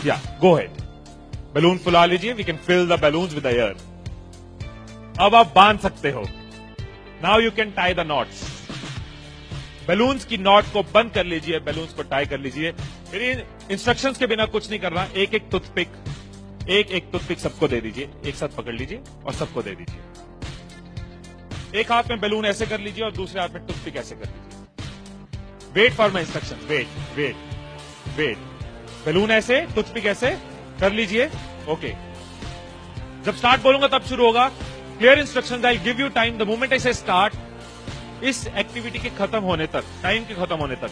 या गो head, balloon फुला लीजिए, we can fill the balloons with the air. अब आप बांध सकते हो। Now you can tie the knots. Balloons की नॉट को बंद कर लीजिए, बैलून्स को टाई कर लीजिए। फिर इंस्ट्रक्शंस के बिना कुछ नहीं करना। एक एक टूथपिक सबको दे दीजिए, एक साथ पकड़ लीजिए और सबको दे दीजिए। एक हाथ में बैलून ऐसे कर लीजिए और दूसरे हाथ में टूथपिक ऐसे कर लीजिए। Wait for my instruction, wait. Balloon ऐसे, टूथपिक ऐसे कर लीजिए। ओके, जब स्टार्ट बोलूंगा तब शुरू होगा। Clear instruction, I give you time the moment I से स्टार्ट। इस एक्टिविटी के खत्म होने तक, टाइम के खत्म होने तक,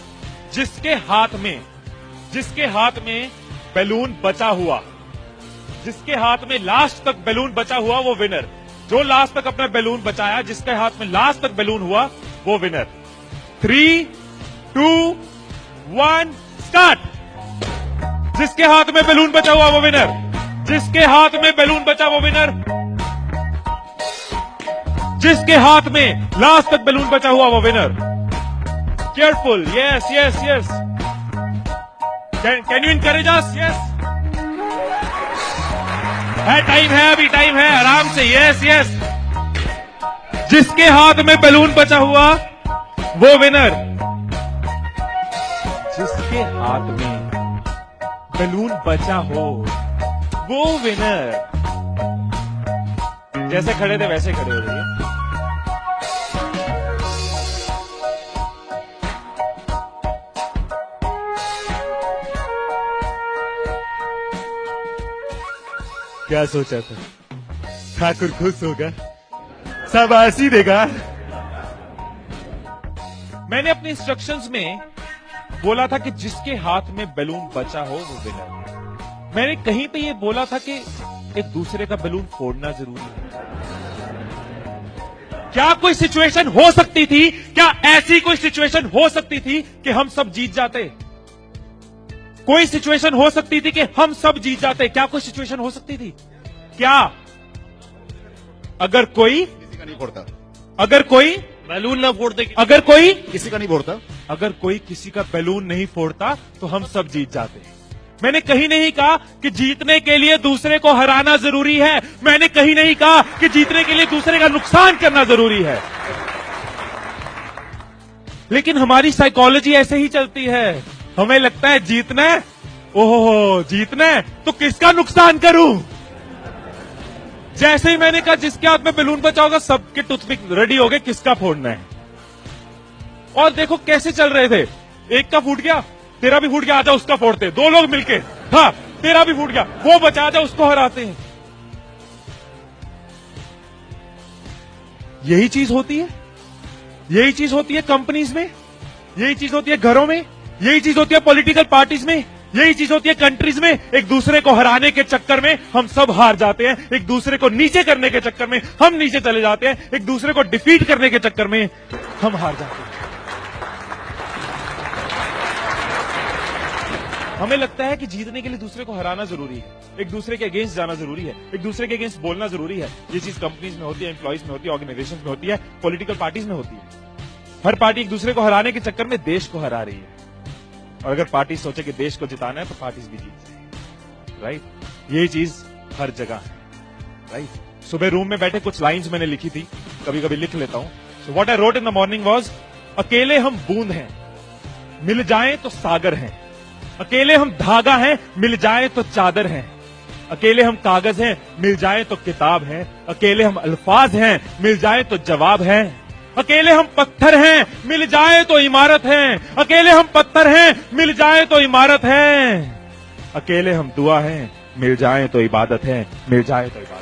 जिसके हाथ में बैलून बचा हुआ, जिसके हाथ में लास्ट तक बैलून बचा हुआ वो विनर। जो लास्ट तक अपना बैलून बचाया, जिसके हाथ में लास्ट तक बैलून हुआ वो विनर। 3, 2, 1 स्टार्ट। जिसके हाथ में बैलून बचा हुआ वो विनर, जिसके हाथ में बैलून बचा वो विनर, जिसके हाथ में लास्ट तक बैलून बचा हुआ वो winner. Careful, yes. Can you encourage us? Yes, time है, अभी टाइम है, आराम से। यस। जिसके हाथ में बैलून बचा हुआ वो विनर, जिसके हाथ में बैलून बचा हो वो विनर। जैसे खड़े थे वैसे खड़े हो जाइए। क्या सोचा था? ठाकुर खुश होगा, शाबाशी देगा। मैंने अपने इंस्ट्रक्शंस में बोला था कि जिसके हाथ में बैलून बचा हो वो विनर। मैंने कहीं पे ये बोला था कि एक दूसरे का बैलून फोड़ना जरूरी है। क्या कोई सिचुएशन हो सकती थी, क्या ऐसी कोई सिचुएशन हो सकती थी कि हम सब जीत जाते? कोई सिचुएशन हो सकती थी कि हम सब जीत जाते? क्या कोई सिचुएशन हो सकती थी? क्या? अगर कोई किसी का नहीं फोड़ता, अगर कोई बैलून ना फोड़ते, अगर कोई किसी का नहीं फोड़ता, अगर कोई किसी का बैलून नहीं फोड़ता तो हम सब जीत जाते। मैंने कहीं नहीं कहा कि जीतने के लिए दूसरे को हराना जरूरी है। मैंने कहीं नहीं कहा कि जीतने के लिए दूसरे का नुकसान करना जरूरी है। लेकिन हमारी साइकोलॉजी ऐसे ही चलती है। हमें लगता है जीतना है, ओहो जीतना है तो किसका नुकसान करूं। जैसे ही मैंने कहा जिसके हाथ में बैलून बचा होगा, सबके टूथपिक रेडी हो गए, किसका फोड़ना है। और देखो कैसे चल रहे थे। एक का फूट गया, तेरा भी फूट गया, आजा उसका फोड़ते। दो लोग मिलके, हाँ तेरा भी फूट गया, वो बचा, आजा उसको हराते हैं। यही चीज होती है, यही चीज होती है कंपनीज में, यही चीज होती है घरों में, यही चीज होती है पॉलिटिकल पार्टीज में, यही चीज होती है कंट्रीज में। एक दूसरे को हराने के चक्कर में हम सब हार जाते हैं। एक दूसरे को नीचे करने के चक्कर में हम नीचे चले जाते हैं। एक दूसरे को डिफीट करने के चक्कर में हम हार जाते हैं। हमें लगता है कि जीतने के लिए दूसरे को हराना जरूरी है, एक दूसरे के अगेंस्ट जाना जरूरी है, एक दूसरे के अगेंस्ट बोलना जरूरी है। ये चीज कंपनीज में होती है, एम्प्लॉइज में होती है, ऑर्गेनाइजेशन में होती है, पॉलिटिकल पार्टीज में होती है। हर पार्टी एक दूसरे को हराने के चक्कर में देश को हरा रही है। और अगर पार्टी सोचे कि देश को जिताना है तो पार्टीज भी जीत जाएगी। राइट, यही चीज हर जगह है। राइट, सुबह रूम में बैठे कुछ लाइंस मैंने लिखी थी, कभी कभी लिख लेता हूं। So what I wrote in the morning was, अकेले हम बूंद हैं, मिल जाएं तो सागर हैं। अकेले हम धागा हैं, मिल जाए तो चादर हैं। अकेले हम कागज हैं, मिल जाए तो किताब हैं। अकेले हम अल्फाज हैं, मिल जाए तो जवाब हैं। अकेले हम पत्थर हैं, मिल जाए तो इमारत हैं। अकेले हम पत्थर हैं, मिल जाए तो इमारत हैं। अकेले हम दुआ हैं, मिल जाए तो इबादत है, मिल जाए तो इबादत।